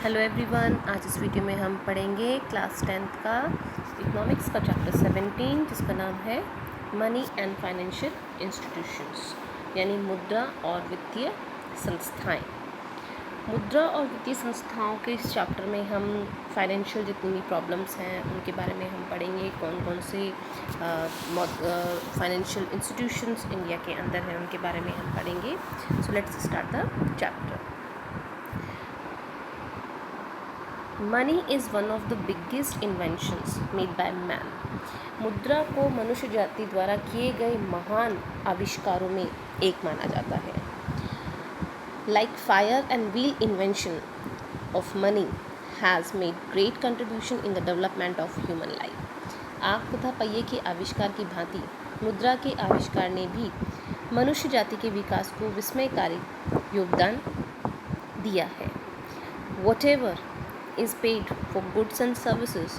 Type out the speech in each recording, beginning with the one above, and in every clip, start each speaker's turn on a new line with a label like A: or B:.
A: Hello everyone, आज इस video में हम पढ़ेंगे क्लास 10th का इकोनॉमिक्स का चैप्टर 17 जिसका नाम है मनी एंड फाइनेंशियल इंस्टीट्यूशंस, यानी मुद्रा और वित्तीय संस्थाएं। मुद्रा और वित्तीय संस्थाओं के इस चैप्टर में हम फाइनेंशियल जितनी भी प्रॉब्लम्स हैं उनके बारे में हम पढ़ेंगे। कौन कौन से फाइनेंशियल इंस्टीट्यूशंस इंडिया के अंदर हैं उनके बारे में हम पढ़ेंगे। So let's start the chapter. Money is one of the biggest inventions made by man. मुद्रा को मनुष्य जाति द्वारा किए गए महान आविष्कारों में एक माना जाता है। Like fire and wheel invention of money has made great contribution in the development of human life. आग तथा पहिए के आविष्कार की भांति मुद्रा के आविष्कार ने भी मनुष्य जाति के विकास को विस्मयकारी योगदान दिया है। Whatever is paid for goods and services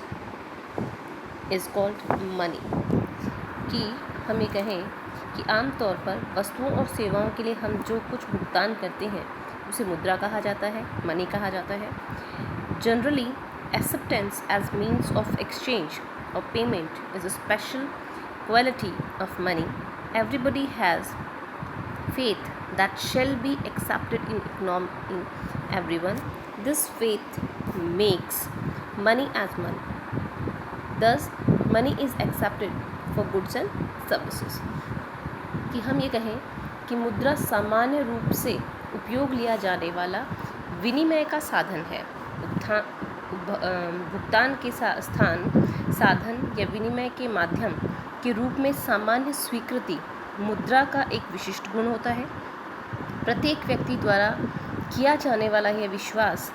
A: is called money। कि हम ये कहें कि आमतौर पर वस्तुओं और सेवाओं के लिए हम जो कुछ भुगतान करते हैं उसे मुद्रा कहा जाता है, मनी कहा जाता है। Generally acceptance as means of exchange or payment is a special quality of money everybody has faith that shall be accepted in everyone. This faith makes money as money. Thus, money is accepted for goods and services। कि हम ये कहें कि मुद्रा सामान्य रूप से उपयोग लिया जाने वाला विनिमय का साधन है। भुगतान के स्थान, साधन या विनिमय के माध्यम के रूप में सामान्य स्वीकृति मुद्रा का एक विशिष्ट गुण होता है। प्रत्येक व्यक्ति द्वारा किया जाने वाला यह विश्वास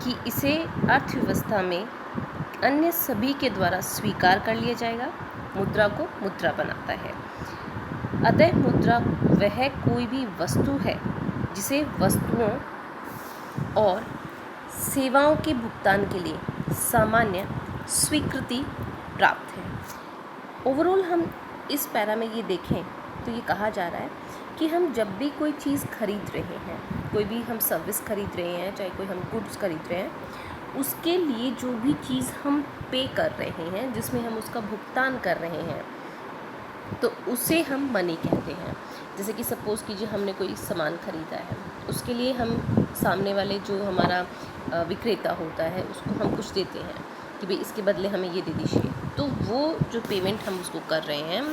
A: कि इसे अर्थव्यवस्था में अन्य सभी के द्वारा स्वीकार कर लिया जाएगा मुद्रा को मुद्रा बनाता है। अतः मुद्रा वह कोई भी वस्तु है जिसे वस्तुओं और सेवाओं के भुगतान के लिए सामान्य स्वीकृति प्राप्त है। ओवरऑल हम इस पैरा में ये देखें तो ये कहा जा रहा है कि हम जब भी कोई चीज़ खरीद रहे हैं, कोई भी हम सर्विस खरीद रहे हैं, चाहे कोई हम गुड्स खरीद रहे हैं, उसके लिए जो भी चीज़ हम पे कर रहे हैं, जिसमें हम उसका भुगतान कर रहे हैं, तो उसे हम मनी कहते हैं। जैसे कि सपोज़ कीजिए हमने कोई सामान ख़रीदा है, उसके लिए हम सामने वाले जो हमारा विक्रेता होता है उसको हम कुछ देते हैं कि भाई इसके बदले हमें ये दे दीजिए। तो वो जो पेमेंट हम उसको कर रहे हैं,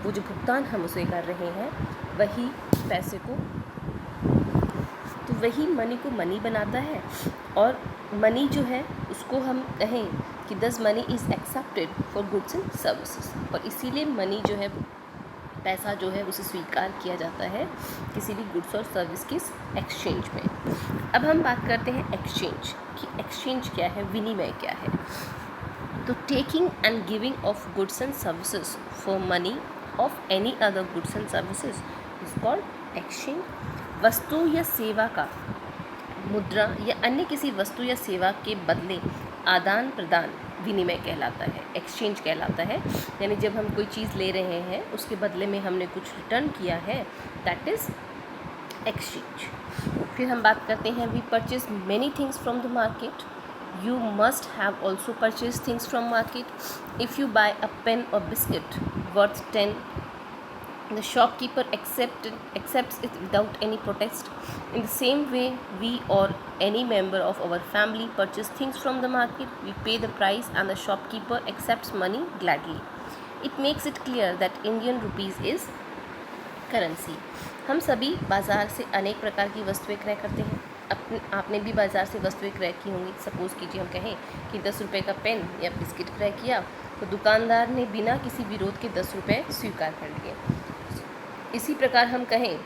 A: वो जो भुगतान हम उसे कर रहे हैं, वही पैसे को, तो वही मनी को मनी बनाता है। और मनी जो है उसको हम कहें कि दस money is accepted for goods and services, और इसीलिए मनी जो है, पैसा जो है उसे स्वीकार किया जाता है किसी भी गुड्स और सर्विस के एक्सचेंज में। अब हम बात करते हैं एक्सचेंज कि एक्सचेंज क्या है, विनिमय क्या है। तो taking and giving of goods and services for money of any other goods and services is called exchange. वस्तु या सेवा का मुद्रा या अन्य किसी वस्तु या सेवा के बदले आदान प्रदान विनिमय कहलाता है, एक्सचेंज कहलाता है। यानी जब हम कोई चीज़ ले रहे हैं उसके बदले में हमने कुछ रिटर्न किया है, दैट इज़ एक्सचेंज। फिर हम बात करते हैं we purchase many things from the market. You must have also purchased things from market. If you buy a pen or biscuit worth 10, the shopkeeper accepts it without any protest. In the same way, we or any member of our family purchase things from the market. We pay the price and the shopkeeper accepts money gladly. It makes it clear that Indian rupees is currency. हम सभी बाज़ार से अनेक प्रकार की वस्तुएं क्रय करते हैं। आपने भी बाज़ार से वस्तुएं क्रय की होंगी। सपोज़ कीजिए हम कहें कि 10 रुपये का पेन या बिस्किट क्रय किया, तो दुकानदार ने बिना किसी विरोध के 10 रुपये स्वीकार कर लिए। इसी प्रकार हम कहें,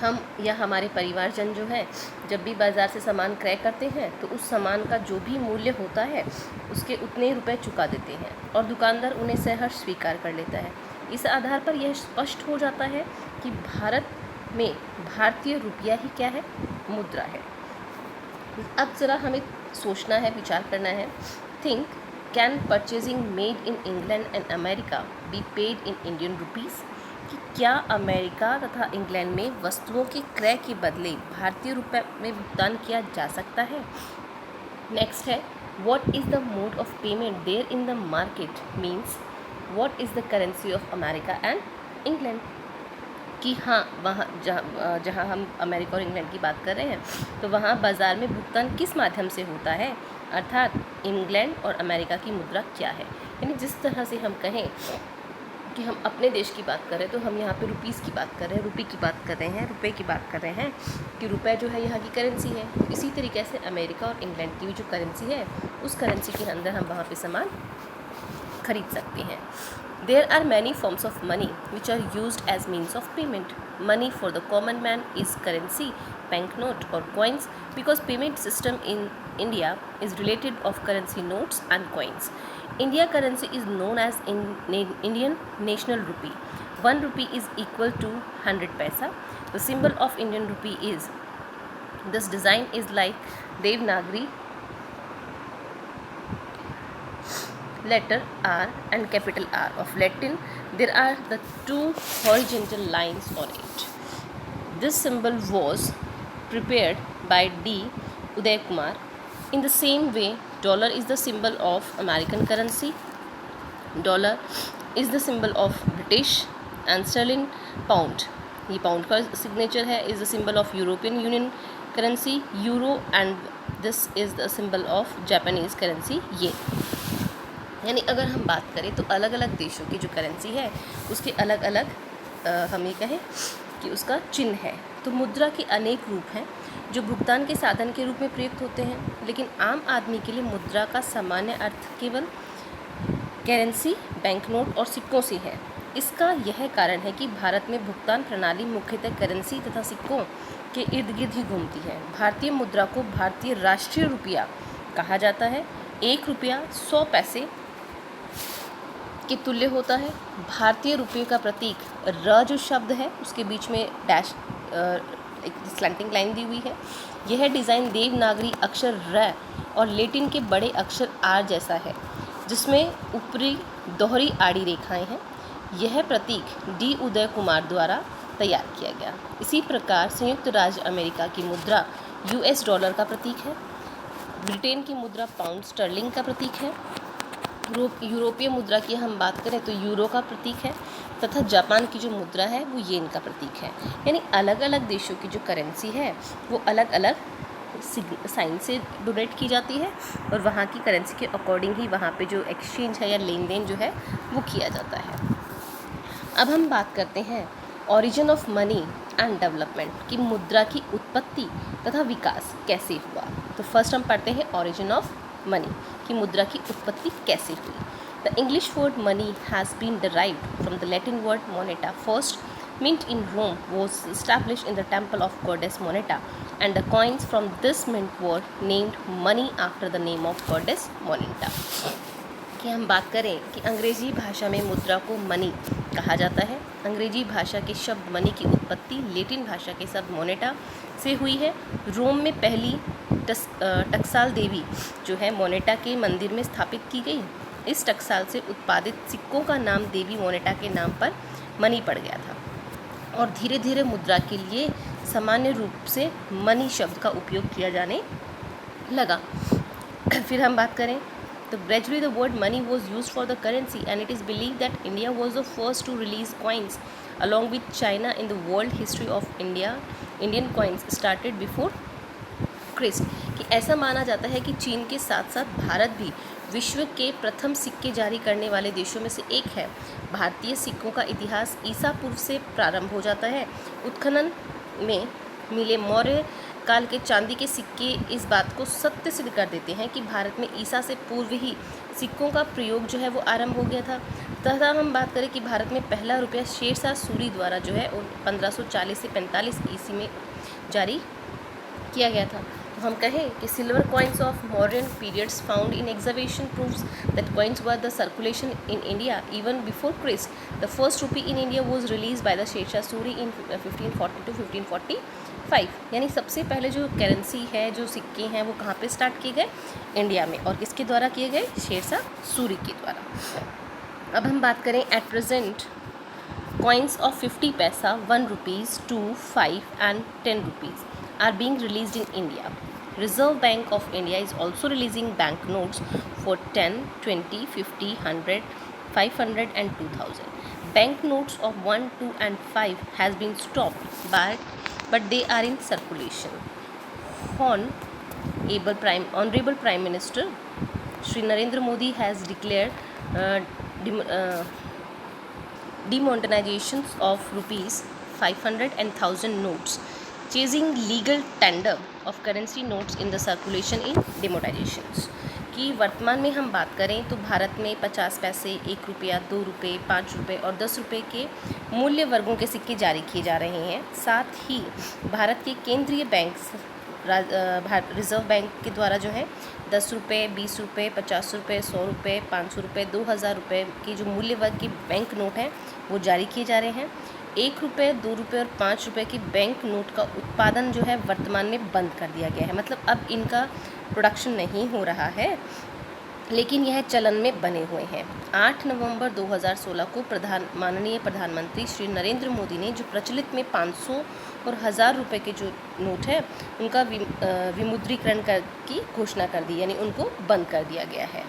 A: हम या हमारे परिवारजन जो है जब भी बाज़ार से सामान क्रय करते हैं तो उस सामान का जो भी मूल्य होता है उसके उतने रुपए चुका देते हैं और दुकानदार उन्हें सहर्ष स्वीकार कर लेता है। इस आधार पर यह स्पष्ट हो जाता है कि भारत में भारतीय रुपया ही क्या है, मुद्रा है। अब ज़रा हमें सोचना है, विचार करना है। Think, can purchasing made in England and America be paid in Indian rupees? कि क्या अमेरिका तथा इंग्लैंड में वस्तुओं के क्रय के बदले भारतीय रुपये में भुगतान किया जा सकता है? नेक्स्ट है what is the mode of payment there in the market means what is the currency of America and England. कि हाँ, वहाँ जहाँ हम अमेरिका और इंग्लैंड की बात कर रहे हैं तो वहाँ बाज़ार में भुगतान किस माध्यम से होता है, अर्थात इंग्लैंड और अमेरिका की मुद्रा क्या है। यानी जिस तरह से हम कहें कि हम अपने देश की बात कर रहे हैं तो हम यहाँ पे रुपीज़ की बात कर रहे हैं, रुपये की बात कर रहे हैं, रुपए की बात कर रहे हैं कि रुपए जो है यहाँ की करेंसी है। तो इसी तरीके से अमेरिका और इंग्लैंड की जो करेंसी है उस करेंसी के अंदर हम वहाँ पे सामान खरीद सकते हैं। There are many forms of money which are used as means of payment. Money for the common man is currency, banknote or coins because payment system in India is related of currency notes and coins. India currency is known as Indian National Rupee. 1 rupee is equal to 100 paisa. The symbol of Indian rupee is, this design is like Devanagari letter R and capital R of Latin. There are the two horizontal lines on it. This symbol was prepared by D. Uday Kumar. In the same way, dollar is the symbol of American currency. Dollar is the symbol of British and sterling pound. ये pound का signature है, is the symbol of European union currency euro and this is the symbol of Japanese currency yen. यानी अगर हम बात करें तो अलग अलग देशों की जो करेंसी है उसके अलग अलग हम ये कहें कि उसका चिन्ह है। तो मुद्रा के अनेक रूप हैं जो भुगतान के साधन के रूप में प्रयुक्त होते हैं, लेकिन आम आदमी के लिए मुद्रा का सामान्य अर्थ केवल करेंसी, बैंकनोट और सिक्कों से है। इसका यह कारण है कि भारत में भुगतान प्रणाली मुख्यतः करेंसी तथा सिक्कों के इर्द गिर्द ही घूमती है। भारतीय मुद्रा को भारतीय राष्ट्रीय रुपया कहा जाता है। 1 रुपया 100 पैसे के तुल्य होता है। भारतीय रुपये का प्रतीक र जो शब्द है उसके बीच में डैश एक स्लैंटिंग लाइन दी हुई है। यह डिज़ाइन देवनागरी अक्षर र और लेटिन के बड़े अक्षर आर जैसा है जिसमें ऊपरी दोहरी आड़ी रेखाएं हैं। यह प्रतीक डी उदय कुमार द्वारा तैयार किया गया। इसी प्रकार संयुक्त राज्य अमेरिका की मुद्रा US डॉलर का प्रतीक है। ब्रिटेन की मुद्रा पाउंड स्टर्लिंग का प्रतीक है। यूरोपीय मुद्रा की हम बात करें तो यूरो का प्रतीक है तथा जापान की जो मुद्रा है वो येन का प्रतीक है। यानी अलग अलग देशों की जो करेंसी है वो अलग अलग साइन से डोनेट की जाती है और वहाँ की करेंसी के अकॉर्डिंग ही वहाँ पे जो एक्सचेंज है या लेन देन जो है वो किया जाता है। अब हम बात करते हैं origin of money and development की मुद्रा की उत्पत्ति तथा विकास कैसे हुआ। तो फर्स्ट हम पढ़ते हैं ओरिजिन ऑफ मनी की मुद्रा की उत्पत्ति कैसे हुई। The English word money has been derived from the Latin word moneta. First mint in Rome was established in the temple of goddess Moneta, and the coins from this mint were named money after the name of goddess Moneta. कि हम बात करें कि अंग्रेजी भाषा में मुद्रा को मनी कहा जाता है। अंग्रेजी भाषा के शब्द मनी की उत्पत्ति लेटिन भाषा के शब्द मोनेटा से हुई है। रोम में पहली टकसाल देवी जो है मोनेटा के मंदिर में स्थापित की गई। इस टकसाल से उत्पादित सिक्कों का नाम देवी मोनेटा के नाम पर मनी पड़ गया था और धीरे धीरे मुद्रा के लिए सामान्य रूप से मनी शब्द का उपयोग किया जाने लगा। फिर हम बात करें तो gradually the word money was used for the currency, and it is believed that India was the first to release coins along with China in the world history of India. Indian coins started before Christ. कि ऐसा माना जाता है कि चीन के साथ साथ भारत भी विश्व के प्रथम सिक्के जारी करने वाले देशों में से एक है। भारतीय सिक्कों का इतिहास ईसा पूर्व से प्रारंभ हो जाता है। उत्खनन में मिले मौर्य काल के चांदी के सिक्के इस बात को सत्य सिद्ध कर देते हैं कि भारत में ईसा से पूर्व ही सिक्कों का प्रयोग जो है वो आरंभ हो गया था। तथा हम बात करें कि भारत में पहला रुपया शेरशाह सूरी द्वारा जो है 1540 से 45 ईस्वी में जारी किया गया था। तो हम कहें कि silver coins of modern periods found in exhibition proves that coins were the circulation in India even before Christ. The first rupee in India was release by the Shershah Suri in 1540 to 1545। यानी सबसे पहले जो करेंसी है, जो सिक्के हैं, वो कहाँ पे स्टार्ट किए गए? इंडिया में। और किसके द्वारा किए गए? शेरशाह सूरी के द्वारा। अब हम बात करें at present coins of 50 paisa, 1 rupees, 2, 5 and 10 rupees are being released in India. Reserve Bank of India is also releasing bank notes for 10, 20, 50, 100, 500 and 2000. Bank notes of 1, 2 and 5 has been stopped, but they are in circulation. Honorable Prime Minister Shri Narendra Modi has declared demonetizations of rupees 500 and 1000 notes, chasing legal tender of currency notes in the circulation in demonetizations. कि वर्तमान में हम बात करें तो भारत में 50 पैसे, 1 रुपया, 2 रुपये, 5 रुपये और 10 रुपये के मूल्य वर्गों के सिक्के जारी किए जा रहे हैं। साथ ही भारत के केंद्रीय बैंक रिजर्व बैंक के द्वारा जो है 10 रुपये, 20 रुपये, 50 रुपये, 100 रुपये, 500 रुपये, 2000 रुपये की जो मूल्य वर्ग के बैंक नोट हैं वो जारी किए जा रहे हैं। 1 रुपये, 2 रुपये और 5 रुपये की बैंक नोट का उत्पादन जो है वर्तमान में बंद कर दिया गया है, मतलब अब इनका प्रोडक्शन नहीं हो रहा है, लेकिन यह चलन में बने हुए हैं। 8 नवंबर 2016 को माननीय प्रधानमंत्री श्री नरेंद्र मोदी ने जो प्रचलित में 500 और 1000 रुपये के जो नोट है उनका विमुद्रीकरण की घोषणा कर दी, यानी उनको बंद कर दिया गया है।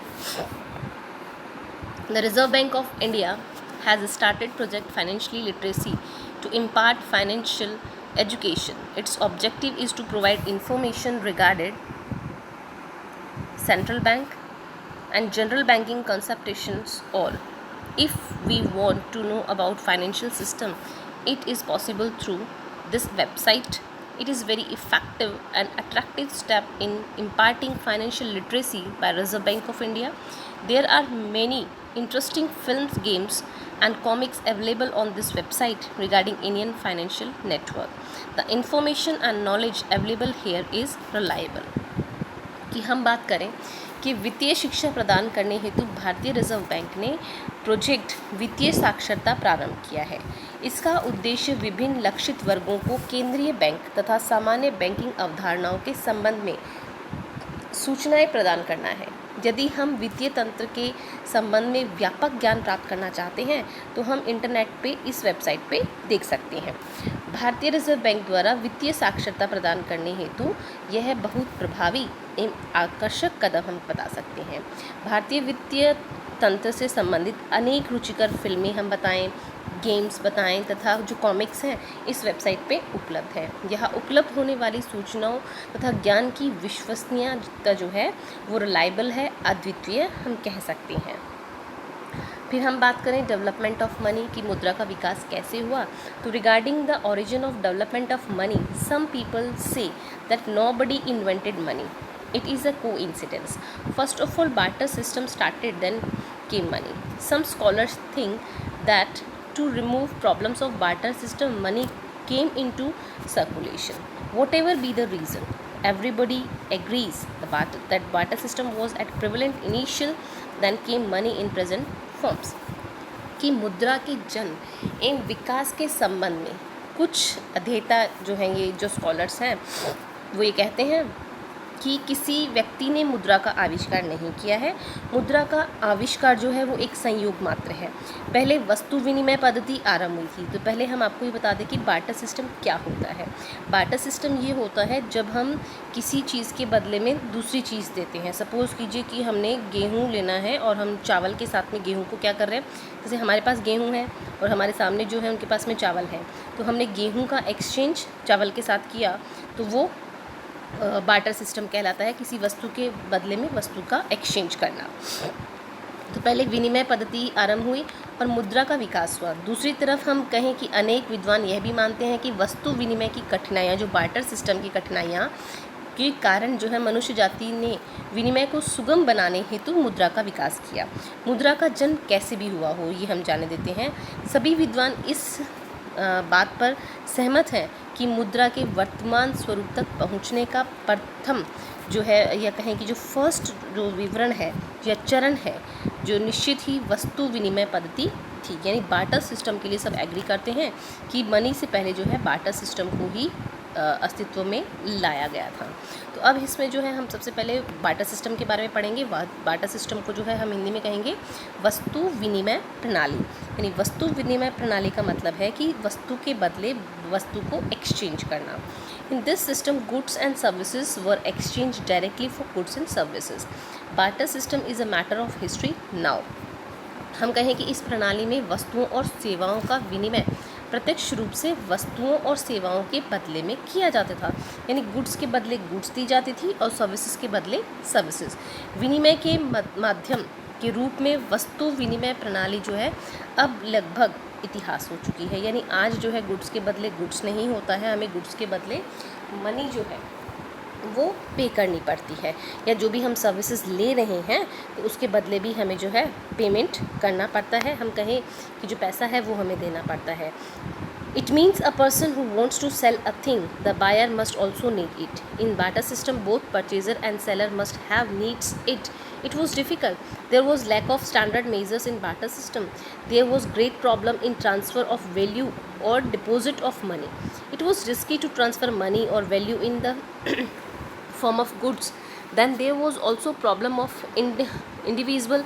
A: The Reserve Bank of India has started Project Financial Literacy to impart financial education. Its objective is to provide information regarding central bank and general banking consultations all. If we want to know about financial system, it is possible through this website. It is very effective and attractive step in imparting financial literacy by Reserve Bank of India. There are many interesting films, games and comics available on this website regarding Indian financial network. The information and knowledge available here is reliable. कि हम बात करें कि वित्तीय शिक्षा प्रदान करने हेतु भारतीय रिजर्व बैंक ने प्रोजेक्ट वित्तीय साक्षरता प्रारंभ किया है। इसका उद्देश्य विभिन्न लक्षित वर्गों को केंद्रीय बैंक तथा सामान्य बैंकिंग अवधारणाओं के संबंध में सूचनाएं प्रदान करना है। यदि हम वित्तीय तंत्र के संबंध में व्यापक ज्ञान प्राप्त करना चाहते हैं तो हम इंटरनेट पे इस वेबसाइट पे देख सकते हैं। भारतीय रिजर्व बैंक द्वारा वित्तीय साक्षरता प्रदान करने हेतु यह बहुत प्रभावी एवं आकर्षक कदम हम बता सकते हैं। भारतीय वित्तीय तंत्र से संबंधित अनेक रुचिकर फिल्में हम बताएं, गेम्स बताएं तथा जो कॉमिक्स हैं इस वेबसाइट पे उपलब्ध है। यहाँ उपलब्ध होने वाली सूचनाओं तथा ज्ञान की विश्वसनीयता जो है वो रिलायबल है, अद्वितीय हम कह सकते हैं। फिर हम बात करें डेवलपमेंट ऑफ मनी की मुद्रा का विकास कैसे हुआ, तो regarding the origin of development of money some people say that nobody invented money, it is a coincidence. First of all, barter system started, then came money. Some scholars think that to remove problems of barter system, money came into circulation. Whatever be the reason, everybody agrees that barter system was at prevalent initial, then came money in present forms. कि मुद्रा के जन्म एवं विकास के संबंध में कुछ अध्येता जो हैं, ये जो स्कॉलर्स हैं वो ये कहते हैं कि किसी व्यक्ति ने मुद्रा का आविष्कार नहीं किया है। मुद्रा का आविष्कार जो है वो एक संयोग मात्र है। पहले वस्तु विनिमय पद्धति आरंभ हुई थी। तो पहले हम आपको ये बता दें कि बार्टर सिस्टम क्या होता है। बार्टर सिस्टम ये होता है जब हम किसी चीज़ के बदले में दूसरी चीज़ देते हैं। सपोज़ कीजिए कि हमने गेहूँ लेना है और हम चावल के साथ में गेहूँ को क्या कर रहे हैं, जैसे हमारे पास गेहूँ है और हमारे सामने जो है उनके पास में चावल है, तो हमने गेहूँ का एक्सचेंज चावल के साथ किया तो वो बार्टर सिस्टम कहलाता है, किसी वस्तु के बदले में वस्तु का एक्सचेंज करना। तो पहले विनिमय पद्धति आरंभ हुई और मुद्रा का विकास हुआ। दूसरी तरफ हम कहें कि अनेक विद्वान यह भी मानते हैं कि वस्तु विनिमय की कठिनाइयाँ, जो बार्टर सिस्टम की कठिनाइयाँ के कारण जो है मनुष्य जाति ने विनिमय को सुगम बनाने हेतु मुद्रा का विकास किया। मुद्रा का जन्म कैसे भी हुआ हो ये हम जाने देते हैं। सभी विद्वान इस बात पर सहमत हैं कि मुद्रा के वर्तमान स्वरूप तक पहुंचने का प्रथम जो है, या कहें कि जो फर्स्ट जो विवरण है या चरण है, जो निश्चित ही वस्तु विनिमय पद्धति थी। यानी बार्टर सिस्टम के लिए सब एग्री करते हैं कि मनी से पहले जो है बार्टर सिस्टम को ही अस्तित्व में लाया गया था। तो तो अब इसमें जो है हम सबसे पहले बार्टर सिस्टम के बारे में पढ़ेंगे। बार्टर सिस्टम को जो है हम हिंदी में कहेंगे वस्तु विनिमय प्रणाली। यानी वस्तु विनिमय प्रणाली का मतलब है कि वस्तु के बदले वस्तु को एक्सचेंज करना। In this system goods and services were exchange directly for goods and services. Barter system is a matter of history now. हम कहें कि इस प्रणाली में वस्तुओं और सेवाओं का विनिमय प्रत्यक्ष रूप से वस्तुओं और सेवाओं के बदले में किया जाता था। यानी गुड्स के बदले गुड्स दी जाती थी और सर्विसेज के बदले सर्विसेज। विनिमय के माध्यम के रूप में वस्तु विनिमय प्रणाली जो है अब लगभग इतिहास हो चुकी है। यानी आज जो है गुड्स के बदले गुड्स नहीं होता है, हमें गुड्स के बदले मनी जो है वो पे करनी पड़ती है, या जो भी हम सर्विसेज ले रहे हैं तो उसके बदले भी हमें जो है पेमेंट करना पड़ता है। हम कहें कि जो पैसा है वो हमें देना पड़ता है। It means a person who wants to sell a thing, the buyer must also need it. In barter system, both purchaser and seller must have needs it. It was difficult. There was lack of standard measures in barter system. There was great problem in transfer of value or deposit of money. It was risky to transfer money or value in the form of goods. Then there was also problem of indivisible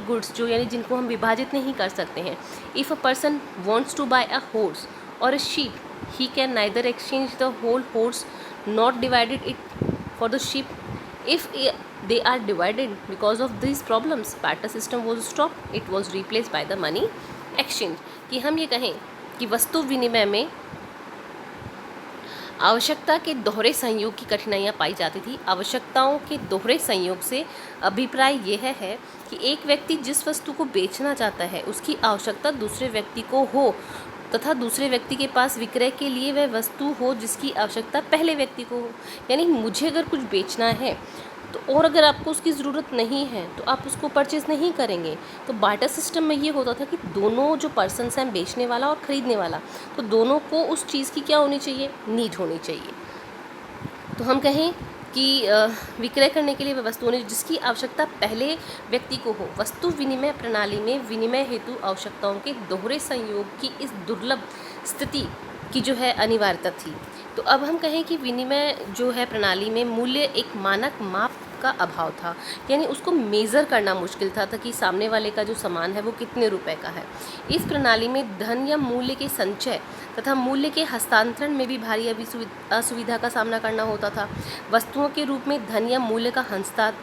A: goods जो यानी जिनको हम विभाजित नहीं कर सकते हैं। If a person wants to buy a horse or a sheep, he can neither exchange the whole horse nor divided it for the sheep. If they are divided because of these problems, barter system was stopped. It was replaced by the money exchange. कि हम ये कहें कि वस्तु विनिमय में आवश्यकता के दोहरे संयोग की कठिनाइयाँ पाई जाती थी। आवश्यकताओं के दोहरे संयोग से अभिप्राय यह है कि एक व्यक्ति जिस वस्तु को बेचना चाहता है उसकी आवश्यकता दूसरे व्यक्ति को हो तथा दूसरे व्यक्ति के पास विक्रय के लिए वह वस्तु हो जिसकी आवश्यकता पहले व्यक्ति को हो। यानी मुझे अगर कुछ बेचना है तो और अगर आपको उसकी ज़रूरत नहीं है तो आप उसको परचेज़ नहीं करेंगे। तो बार्टर सिस्टम में ये होता था कि दोनों जो पर्सन्स हैं, बेचने वाला और ख़रीदने वाला, तो दोनों को उस चीज़ की क्या होनी चाहिए, नीड होनी चाहिए। तो हम कहें कि विक्रय करने के लिए वह वस्तु होनी जिसकी आवश्यकता पहले व्यक्ति को हो। वस्तु विनिमय प्रणाली में विनिमय हेतु आवश्यकताओं के दोहरे संयोग की इस दुर्लभ स्थिति की जो है अनिवार्यता थी। तो अब हम कहें कि विनिमय जो है प्रणाली में मूल्य एक मानक माप का अभाव था। यानी उसको मेज़र करना मुश्किल था कि सामने वाले का जो सामान है वो कितने रुपए का है। इस प्रणाली में धन या मूल्य के संचय तथा मूल्य के हस्तांतरण में भी भारी असुविधा का सामना करना होता था। वस्तुओं के रूप में धन या मूल्य का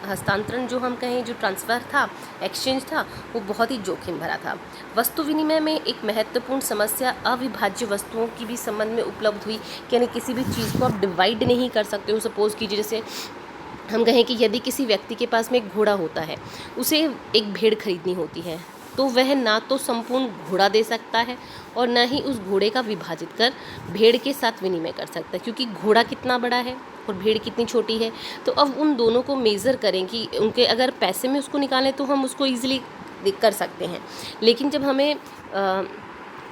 A: हस्तांतरण जो हम कहें जो ट्रांसफ़र था, एक्सचेंज था, वो बहुत ही जोखिम भरा था। वस्तु विनिमय में एक महत्वपूर्ण समस्या अविभाज्य वस्तुओं की भी संबंध में उपलब्ध हुई। यानी किसी भी चीज़ को आप डिवाइड नहीं कर सकते हो। सपोज़ कीजिए जैसे हम कहें कि यदि किसी व्यक्ति के पास में एक घोड़ा होता है, उसे एक भेड़ खरीदनी होती है, तो वह ना तो संपूर्ण घोड़ा दे सकता है और ना ही उस घोड़े का विभाजित कर भेड़ के साथ विनिमय कर सकता है, क्योंकि घोड़ा कितना बड़ा है और भेड़ कितनी छोटी है। तो अब उन दोनों को मेज़र करें कि उनके अगर पैसे में उसको निकालें तो हम उसको ईजिली कर सकते हैं, लेकिन जब हमें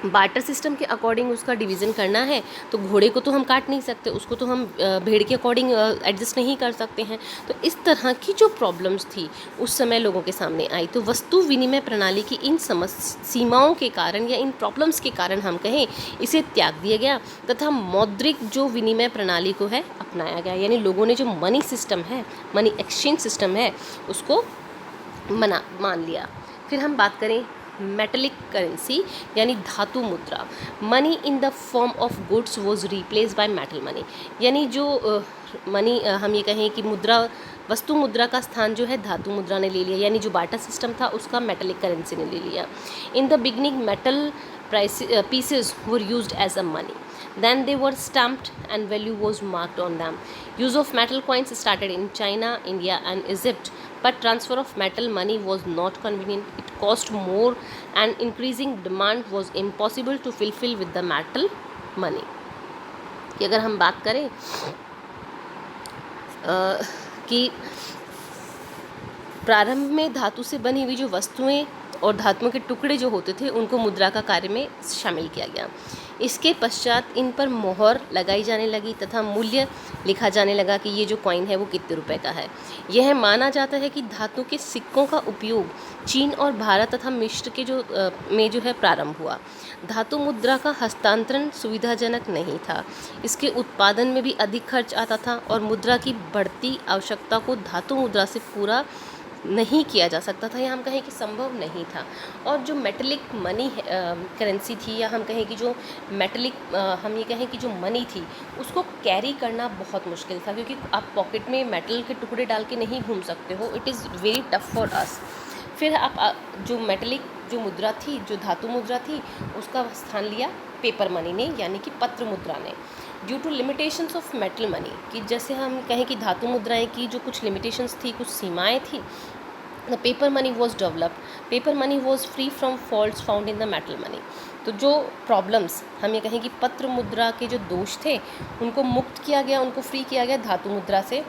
A: बार्टर सिस्टम के अकॉर्डिंग उसका डिवीज़न करना है तो घोड़े को तो हम काट नहीं सकते, उसको तो हम भेड़ के अकॉर्डिंग एडजस्ट नहीं कर सकते हैं। तो इस तरह की जो प्रॉब्लम्स थी उस समय लोगों के सामने आई। तो वस्तु विनिमय प्रणाली की इन सीमाओं के कारण या इन प्रॉब्लम्स के कारण हम कहें इसे त्याग दिया गया तथा मौद्रिक जो विनिमय प्रणाली को है अपनाया गया। यानी लोगों ने जो मनी सिस्टम है, मनी एक्सचेंज सिस्टम है, उसको मान लिया। फिर हम बात करें मेटलिक करेंसी यानी धातु मुद्रा। Money in the form of goods was replace by metal money. यानी जो मनी हम ये कहें कि मुद्रा, वस्तु मुद्रा का स्थान जो है धातु मुद्रा ने ले लिया। यानी जो बार्टर सिस्टम था उसका मेटलिक करेंसी ने ले लिया। In the beginning metal pieces were used as a money. Then they were stamped and value was marked on them. Use of metal coins started in China, India and Egypt, but transfer of metal money was not convenient. It cost more and increasing demand was impossible to fulfill with the metal money. कि अगर हम बात करें कि प्रारंभ में धातु से बनी हुई जो वस्तुएं और धातुओं के टुकड़े जो होते थे उनको मुद्रा का कार्य में शामिल किया गया। इसके पश्चात इन पर मोहर लगाई जाने लगी तथा मूल्य लिखा जाने लगा कि ये जो कॉइन है वो कितने रुपए का है। यह माना जाता है कि धातु के सिक्कों का उपयोग चीन और भारत तथा मिस्र के में जो है प्रारंभ हुआ। धातु मुद्रा का हस्तांतरण सुविधाजनक नहीं था, इसके उत्पादन में भी अधिक खर्च आता था और मुद्रा की बढ़ती आवश्यकता को धातु मुद्रा से पूरा नहीं किया जा सकता था, या हम कहें कि संभव नहीं था। और जो मेटलिक मनी करेंसी थी, या हम कहें कि जो मेटलिक हम ये कहें कि जो मनी थी उसको कैरी करना बहुत मुश्किल था, क्योंकि आप पॉकेट में मेटल के टुकड़े डाल के नहीं घूम सकते हो। It is very tough for us. फिर आप जो मेटलिक जो मुद्रा थी, जो धातु मुद्रा थी, उसका स्थान लिया पेपर मनी ने, यानी कि पत्र मुद्रा ने। Due to limitations of metal money, कि जैसे हम कहें कि धातु मुद्राएं की जो कुछ लिमिटेशंस थी, कुछ सीमाएं थी, the paper money was developed. Paper money was free from faults found in the metal money. तो जो प्रॉब्लम्स, हम ये कहें कि पत्र मुद्रा के जो दोष थे उनको मुक्त किया गया, उनको फ्री किया गया धातु मुद्रा से।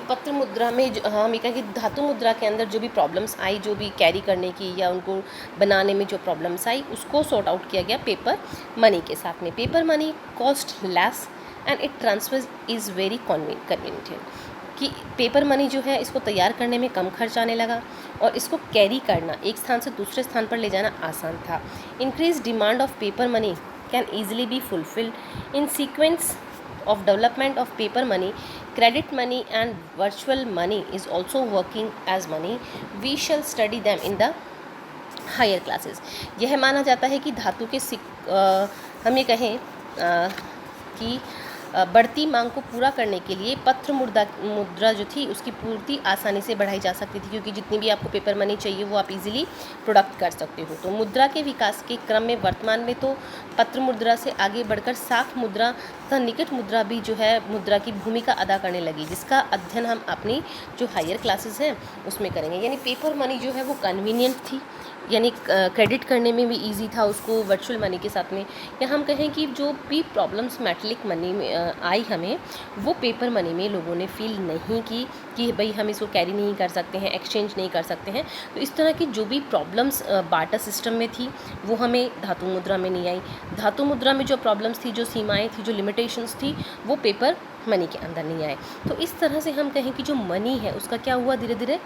A: पत्र मुद्रा में जो हम ये कहें कि धातु मुद्रा के अंदर जो भी प्रॉब्लम्स आई, जो भी कैरी करने की या उनको बनाने में जो प्रॉब्लम्स आई, उसको सॉर्ट आउट किया गया पेपर मनी के साथ में। Paper money cost less and it transfer is very convenient, कि पेपर मनी जो है इसको तैयार करने में कम खर्च आने लगा और इसको कैरी करना, एक स्थान से दूसरे स्थान पर ले जाना आसान था। Increase demand of paper money can easily be fulfilled in sequence of development of paper money. Credit money and virtual money is also working as money. We shall study them in the higher classes. यह माना जाता है कि धातु के हम ये कहें कि बढ़ती मांग को पूरा करने के लिए पत्र मुद्रा जो थी उसकी पूर्ति आसानी से बढ़ाई जा सकती थी, क्योंकि जितनी भी आपको पेपर मनी चाहिए वो आप इजीली प्रोडक्ट कर सकते हो। तो मुद्रा के विकास के क्रम में वर्तमान में तो पत्र मुद्रा से आगे बढ़कर साख मुद्रा तथा निकट मुद्रा भी जो है मुद्रा की भूमिका अदा करने लगी, जिसका अध्ययन हम अपनी जो हायर क्लासेस हैं उसमें करेंगे। यानी पेपर मनी जो है वो कन्वीनियंट थी, यानी क्रेडिट करने में भी इजी था उसको वर्चुअल मनी के साथ में। या हम कहें कि जो भी प्रॉब्लम्स मेटलिक मनी में आई हमें, वो पेपर मनी में लोगों ने फील नहीं की कि भाई हम इसको कैरी नहीं कर सकते हैं, एक्सचेंज नहीं कर सकते हैं। तो इस तरह की जो भी प्रॉब्लम्स बार्टर सिस्टम में थी वो हमें धातु मुद्रा में नहीं आई। धातु मुद्रा में जो प्रॉब्लम्स थी, जो सीमाएँ थी, जो लिमिटेशंस थी, वो पेपर मनी के अंदर नहीं आए। तो इस तरह से हम कहें कि जो मनी है उसका क्या हुआ, धीरे धीरे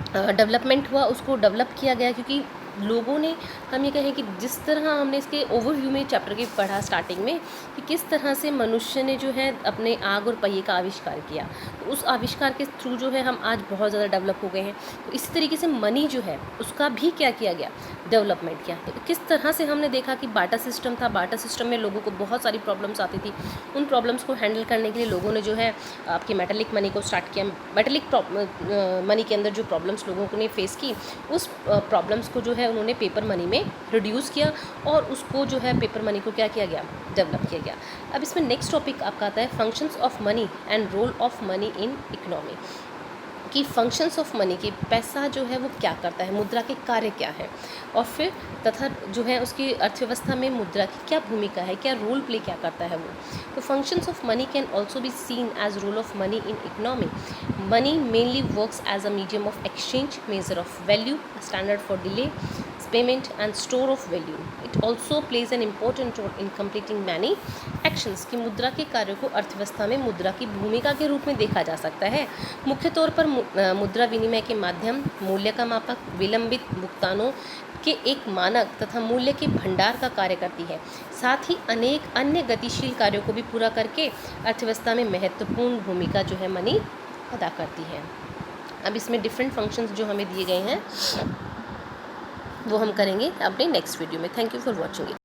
A: डेवलपमेंट हुआ, उसको डेवलप किया गया, क्योंकि लोगों ने, हम ये कहें कि जिस तरह हमने इसके ओवरव्यू में चैप्टर के पढ़ा स्टार्टिंग में कि किस तरह से मनुष्य ने जो है अपने आग और पहिए का आविष्कार किया, तो उस आविष्कार के थ्रू जो है हम आज बहुत ज़्यादा डेवलप हो गए हैं। तो इसी तरीके से मनी जो है उसका भी क्या किया गया, डेवलपमेंट किया। तो किस तरह से हमने देखा कि बार्टर सिस्टम था, बार्टर सिस्टम में लोगों को बहुत सारी प्रॉब्लम्स आती थी। उन प्रॉब्लम्स को हैंडल करने के लिए लोगों ने जो है आपके मेटलिक मनी को स्टार्ट किया। मेटलिक मनी के अंदर जो प्रॉब्लम्स लोगों ने फेस की, उस प्रॉब्लम्स को जो है उन्होंने पेपर मनी में रिड्यूस किया और उसको जो है पेपर मनी को क्या किया गया, डेवलप किया गया। अब इसमें नेक्स्ट टॉपिक आपका आता है functions of money and role of money in economy, कि फंक्शंस ऑफ मनी, की पैसा जो है वो क्या करता है, मुद्रा के कार्य क्या है, और फिर तथा जो है उसकी अर्थव्यवस्था में मुद्रा की क्या भूमिका है, क्या रोल प्ले क्या करता है वो। तो functions of money can also be seen as role of money in economy. Money mainly works as a medium of exchange, measure of value, standard for delay, payment and store of value. It also plays an important role in completing many actions, कि मुद्रा के कार्यों को अर्थव्यवस्था में मुद्रा की भूमिका के रूप में देखा जा सकता है। मुख्य तौर पर मुद्रा विनिमय के माध्यम, मूल्य का मापक, विलंबित भुगतानों के एक मानक तथा मूल्य के भंडार का कार्य करती है। साथ ही अनेक अन्य गतिशील कार्यों को भी पूरा करके अर्थव्यवस्था में महत्वपूर्ण भूमिका जो है मनी अदा करती है। अब इसमें डिफरेंट फंक्शंस जो हमें दिए गए हैं वो हम करेंगे अपने नेक्स्ट वीडियो में। Thank you for watching it.